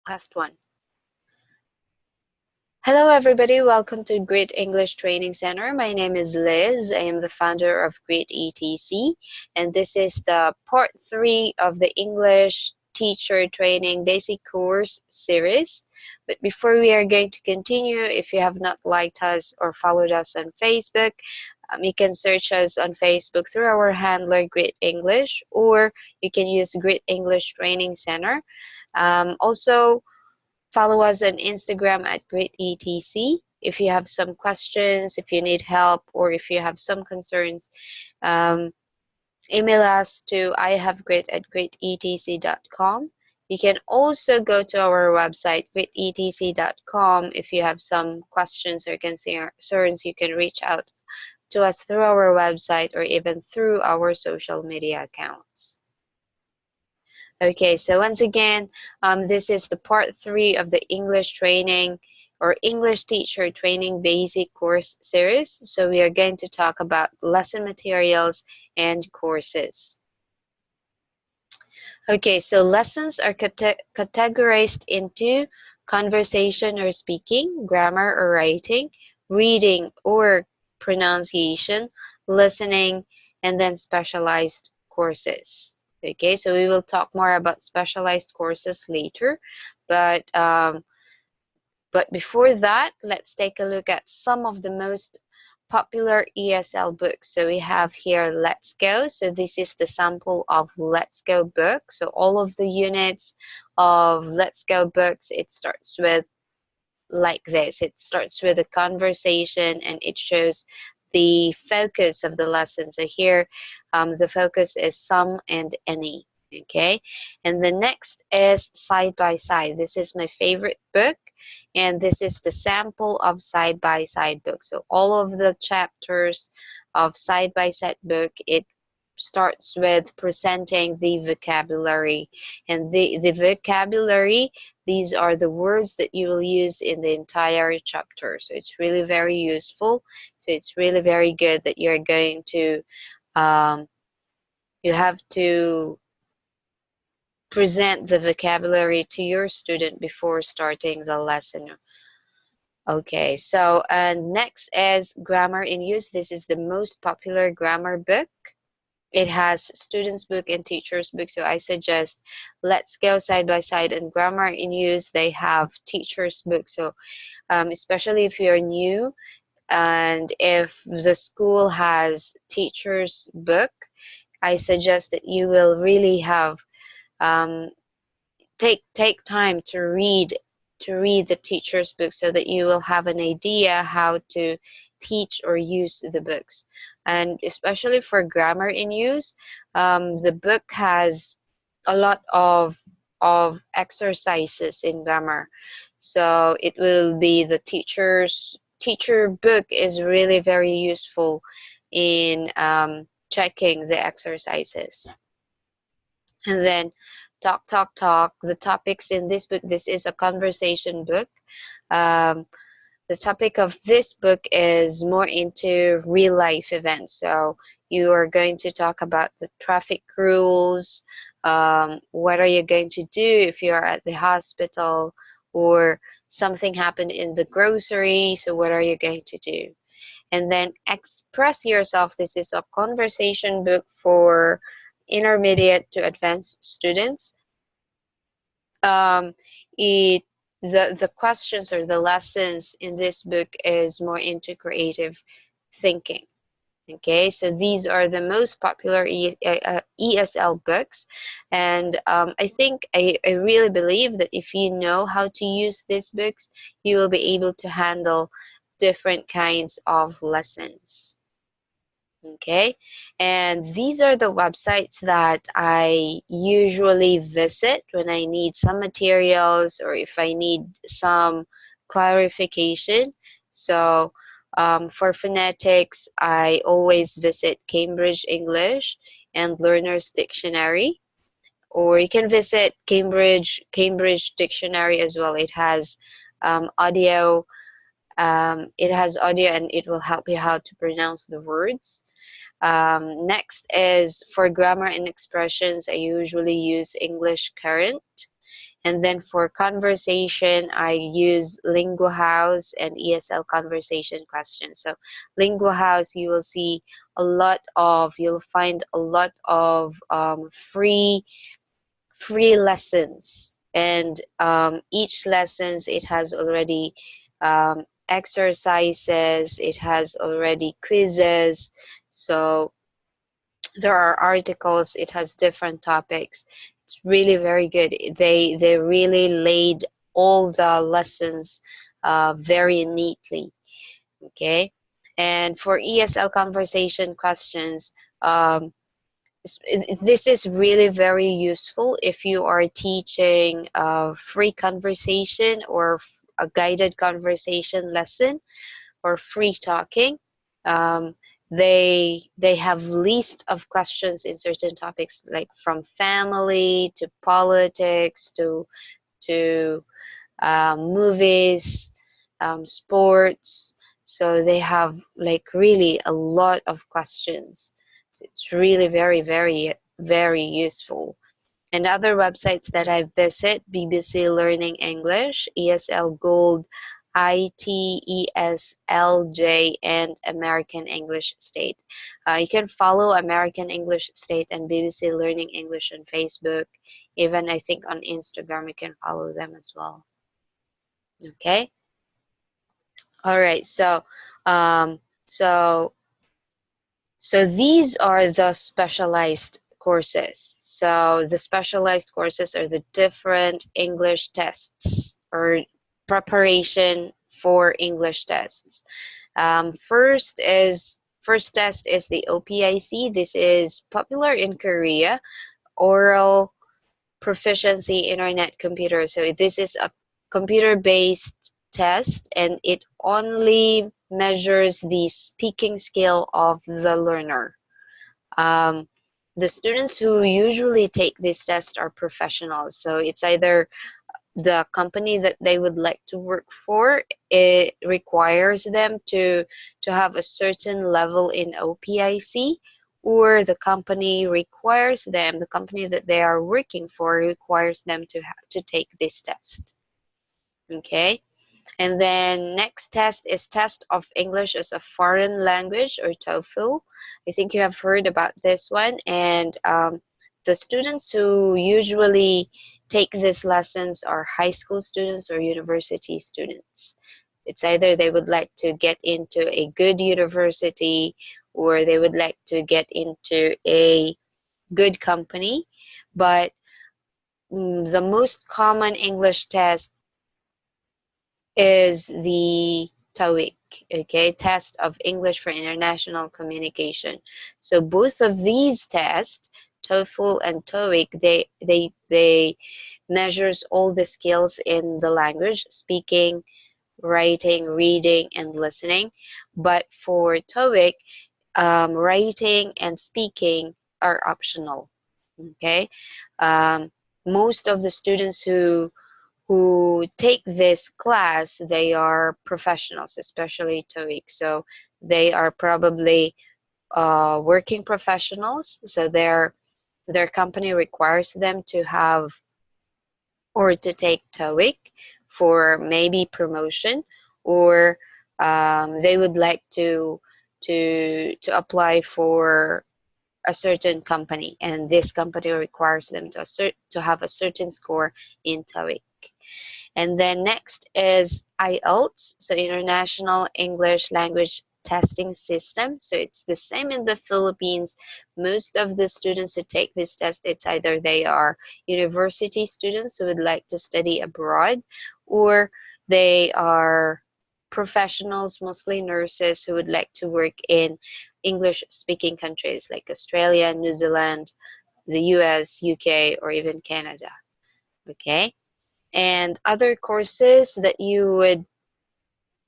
Last one. Hello everybody, welcome to Great English Training Center. My name is Liz. I am the founder of Great ETC, and this is the part 3 of the English Teacher Training Basic Course series. But before we are going to continue, if you have not liked us or followed us on Facebook, you can search us on Facebook through our handler Great English, or you can use Great English Training Center. Also, follow us on Instagram at GreatETC. If you have some questions, if you need help, or if you have some concerns, email us to ihavegreat@greatetc.com. You can also go to our website, greatetc.com. If you have some questions or concerns, you can reach out to us through our website or even through our social media accounts. Okay, so once again, this is the part 3 of the English training or English teacher training basic course series. So we are going to talk about lesson materials and courses. Okay, so lessons are categorized into conversation or speaking, grammar or writing, reading or pronunciation, listening, and then specialized courses. Okay, so we will talk more about specialized courses later, but before that, let's take a look at some of the most popular ESL books. So we have here Let's Go. So this is the sample of Let's Go book. So all of the units of Let's Go books, it starts with like this. It starts with a conversation and it shows the focus of the lesson. So here the focus is some and any. Okay, and the next is Side by Side. This is my favorite book, and this is the sample of Side by Side book. So all of the chapters of Side by Side book, it starts with presenting the vocabulary, and the vocabulary, these are the words that you will use in the entire chapter. So it's really very useful. So it's really very good that you're going to you have to present the vocabulary to your student before starting the lesson. Okay, so next is Grammar in Use. This is the most popular grammar book. It has students book and teachers book, so I suggest Let's Go, Side by Side, and Grammar in Use. They have teachers book, so especially if you're new and if the school has teachers book, I suggest that you will really have take time to read the teacher's book so that you will have an idea how to teach or use the books. And especially for Grammar in Use, the book has a lot of exercises in grammar, so it will be the teacher book is really very useful in checking the exercises. And then Talk, Talk, Talk. The topics in this book, this is a conversation book. The topic of this book is more into real life events. So you are going to talk about the traffic rules. What are you going to do if you are at the hospital or something happened in the grocery? So what are you going to do? And then Express Yourself. This is a conversation book for intermediate to advanced students. The questions or the lessons in this book is more into creative thinking. Okay, so these are the most popular ESL books, and I really believe that if you know how to use these books, you will be able to handle different kinds of lessons. Okay, and these are the websites that I usually visit when I need some materials or if I need some clarification. So for phonetics, I always visit Cambridge English and Learner's Dictionary, or you can visit Cambridge Dictionary as well. It has audio. It has audio and it will help you how to pronounce the words. Next is for grammar and expressions, I usually use English Current. And then for conversation, I use Lingua House and ESL conversation questions. So Lingua House, you'll find a lot of free lessons, and each lessons, it has already exercises, it has already quizzes. So there are articles, it has different topics. It's really very good. They really laid all the lessons very neatly. Okay. And for ESL conversation questions, um, this is really very useful if you are teaching a free conversation or a guided conversation lesson or free talking. Um, they have list of questions in certain topics, like from family to politics to movies, sports. So they have like really a lot of questions. So it's really very, very, very useful. And other websites that I visit: BBC Learning English, ESL Gold, ITESLJ, and American English State. You can follow American English State and BBC Learning English on Facebook. Even I think on Instagram you can follow them as well. Okay. All right. Um, so So these are the specialized courses. So the specialized courses are the different English tests or preparation for English tests. First test is the OPIC. This is popular in Korea, oral proficiency internet computer. So this is a computer-based test, and it only measures the speaking skill of the learner. Um, the students who usually take this test are professionals. So it's either the company that they would like to work for, it requires them to have a certain level in OPIC, or the company that they are working for requires them to take this test. Okay. And then next test is test of English as a foreign language, or TOEFL. I think you have heard about this one. And the students who usually take these lessons are high school students or university students. It's either they would like to get into a good university, or they would like to get into a good company. But the most common English test is the TOEIC, okay, test of English for International Communication. So both of these tests, TOEFL and TOEIC, they measures all the skills in the language: speaking, writing, reading, and listening. But for TOEIC, writing and speaking are optional. Okay, um, most of the students who take this class, they are professionals, especially TOEIC. So they are probably working professionals. So their company requires them to have or to take TOEIC for maybe promotion, or they would like to apply for a certain company, and this company requires them to have a certain score in TOEIC. And then next is IELTS, so International English Language Testing System. So it's the same in the Philippines. Most of the students who take this test, it's either they are university students who would like to study abroad, or they are professionals, mostly nurses, who would like to work in English-speaking countries like Australia, New Zealand, the US, UK, or even Canada. Okay. And other courses that you would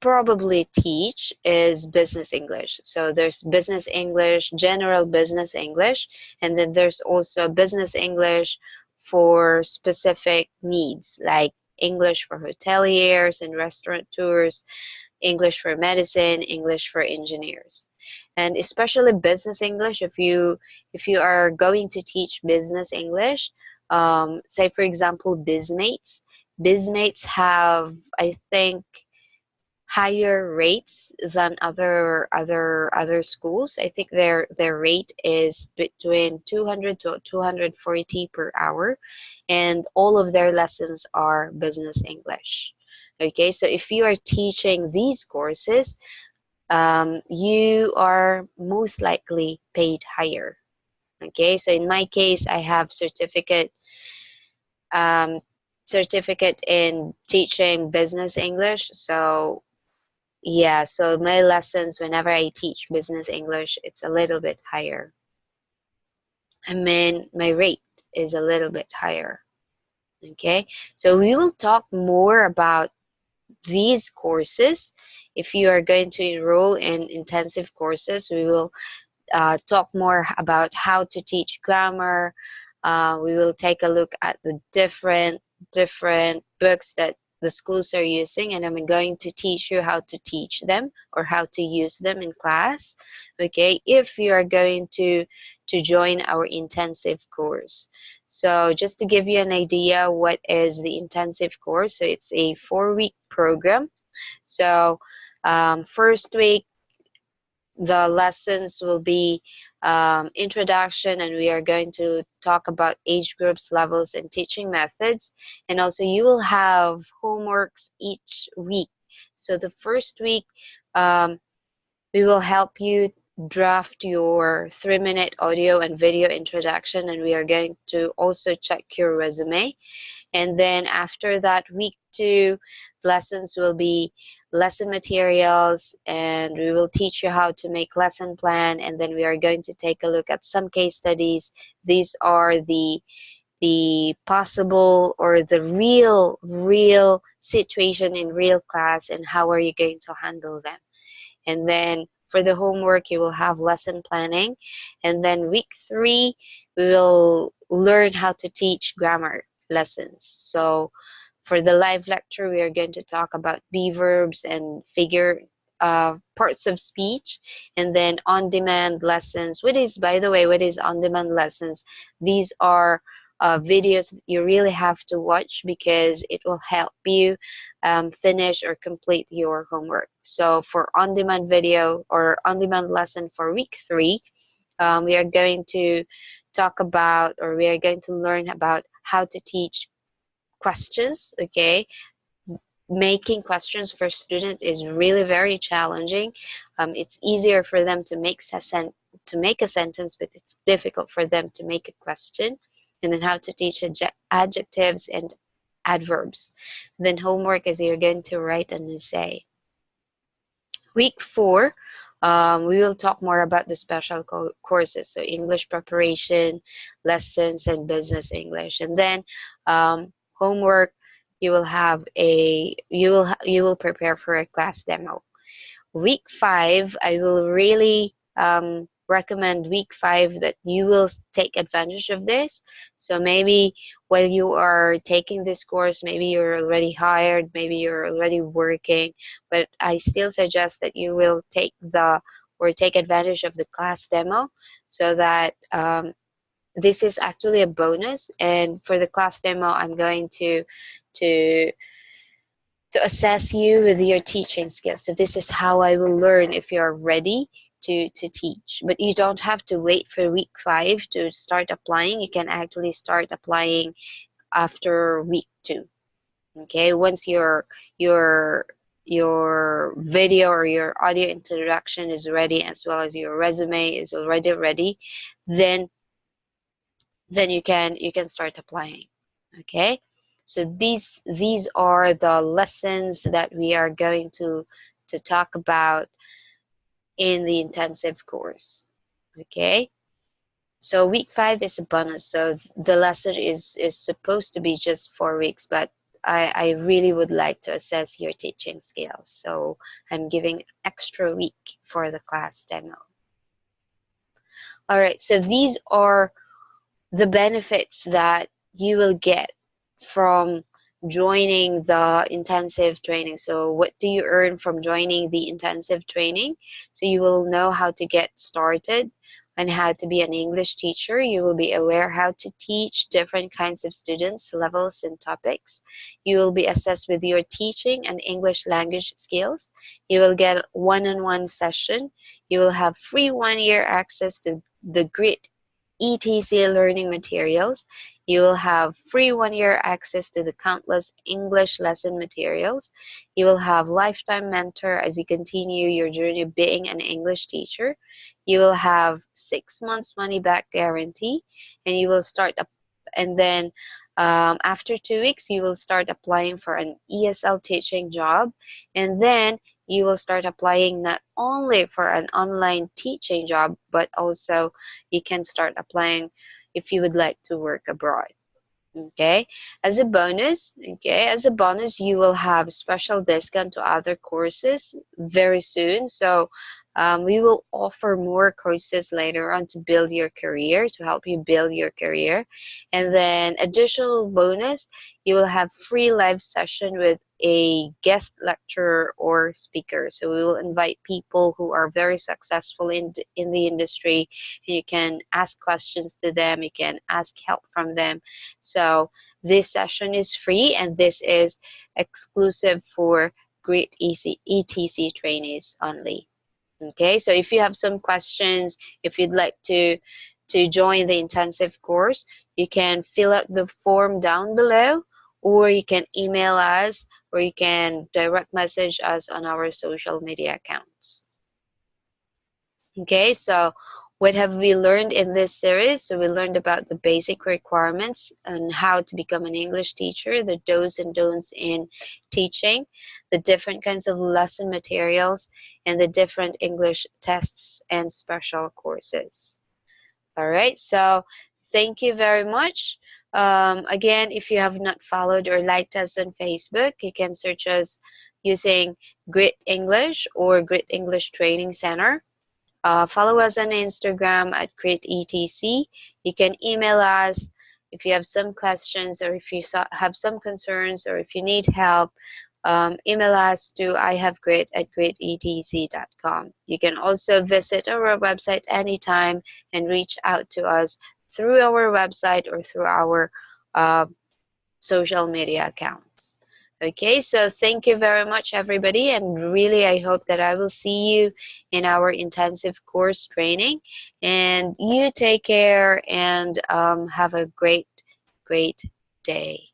probably teach is business English. So there's business English, general business English, and then there's also business English for specific needs, like English for hoteliers and restaurateurs, English for medicine, English for engineers. And especially business English, if you are going to teach business English, say for example, BizMates have, I think, higher rates than other schools. I think their rate is between 200 to 240 per hour, and all of their lessons are business English. Okay, so if you are teaching these courses, you are most likely paid higher. Okay, so in my case, I have um, certificate in teaching business English. So yeah, so my lessons whenever I teach business English, it's a little bit higher. I mean, my rate is a little bit higher. Okay, so we will talk more about these courses. If you are going to enroll in intensive courses, we will talk more about how to teach grammar. We will take a look at the different books that the schools are using, and I'm going to teach you how to teach them or how to use them in class. Okay, if you are going to join our intensive course. So just to give you an idea, what is the intensive course? So it's a 4-week program. So first week the lessons will be introduction, and we are going to talk about age groups, levels, and teaching methods. And also you will have homeworks each week. So the first week, um, we will help you draft your 3-minute audio and video introduction, and we are going to also check your resume. And then after that, week 2, lessons will be lesson materials, and we will teach you how to make lesson plan. And then we are going to take a look at some case studies. These are the possible or the real situation in real class, and how are you going to handle them. And then for the homework, you will have lesson planning. And then week 3, we will learn how to teach grammar lessons. So for the live lecture, we are going to talk about be verbs and figure parts of speech. And then on-demand lessons. What is, by the way, what is on-demand lessons? These are videos that you really have to watch because it will help you finish or complete your homework. So for on-demand video or on-demand lesson for week 3, we are going to talk about, or we are going to learn about how to teach questions. Okay, making questions for students is really very challenging. It's easier for them to make a sentence, but it's difficult for them to make a question. And then how to teach adjectives and adverbs. Then homework is you're going to write an essay. Week 4, we will talk more about the special courses, so English preparation, lessons, and business English. And then homework, you will have you will prepare for a class demo. Week 5, I will really recommend week 5 that you will take advantage of this. So maybe while you are taking this course, maybe you're already hired, maybe you're already working, but I still suggest that you will take advantage of the class demo, so that this is actually a bonus. And for the class demo, I'm going to assess you with your teaching skills. So this is how I will learn if you're ready to teach. But you don't have to wait for week 5 to start applying. You can actually start applying after week 2. Okay, once your video or your audio introduction is ready, as well as your resume is already ready, then you can start applying. Okay, so these are the lessons that we are going to talk about in the intensive course. Okay, so week 5 is a bonus, so the lesson is supposed to be just 4 weeks, but I really would like to assess your teaching skills, so I'm giving extra week for the class demo. All right, so these are the benefits that you will get from joining the intensive training. So what do you earn from joining the intensive training? So you will know how to get started, on how to be an English teacher. You will be aware how to teach different kinds of students, levels, and topics. You will be assessed with your teaching and English language skills. You will get one-on-one session. You will have free 1 year access to the Grit ETC learning materials. You will have free 1 year access to the countless English lesson materials. You will have lifetime mentor as you continue your journey of being an English teacher. You will have 6 months money back guarantee, and you will start up, and then after 2 weeks you will start applying for an ESL teaching job, and then you will start applying not only for an online teaching job, but also you can start applying if you would like to work abroad. Okay, as a bonus, you will have special discount to other courses very soon. So we will offer more courses later on to build your career, to help you build your career. And then additional bonus, you will have free live session with a guest lecturer or speaker. So we will invite people who are very successful in the industry, and you can ask questions to them, you can ask help from them. So this session is free, and this is exclusive for Grit ETC trainees only. Okay, so if you have some questions, if you'd like to join the intensive course, you can fill out the form down below, or you can email us, or you can direct message us on our social media accounts. Okay, so what have we learned in this series? So we learned about the basic requirements and how to become an English teacher, the do's and don'ts in teaching, the different kinds of lesson materials, and the different English tests and special courses. All right, so thank you very much. Again, if you have not followed or liked us on Facebook, you can search us using Grit English or Grit English Training Center. Follow us on Instagram at GritETC. You can email us if you have some questions, or if you have some concerns, or if you need help. Email us to ihavegrit@gritetc.com. You can also visit our website anytime and reach out to us through our website or through our uh, social media accounts. Okay, so thank you very much, everybody, and really I hope that I will see you in our intensive course training. And you take care and have a great, great day.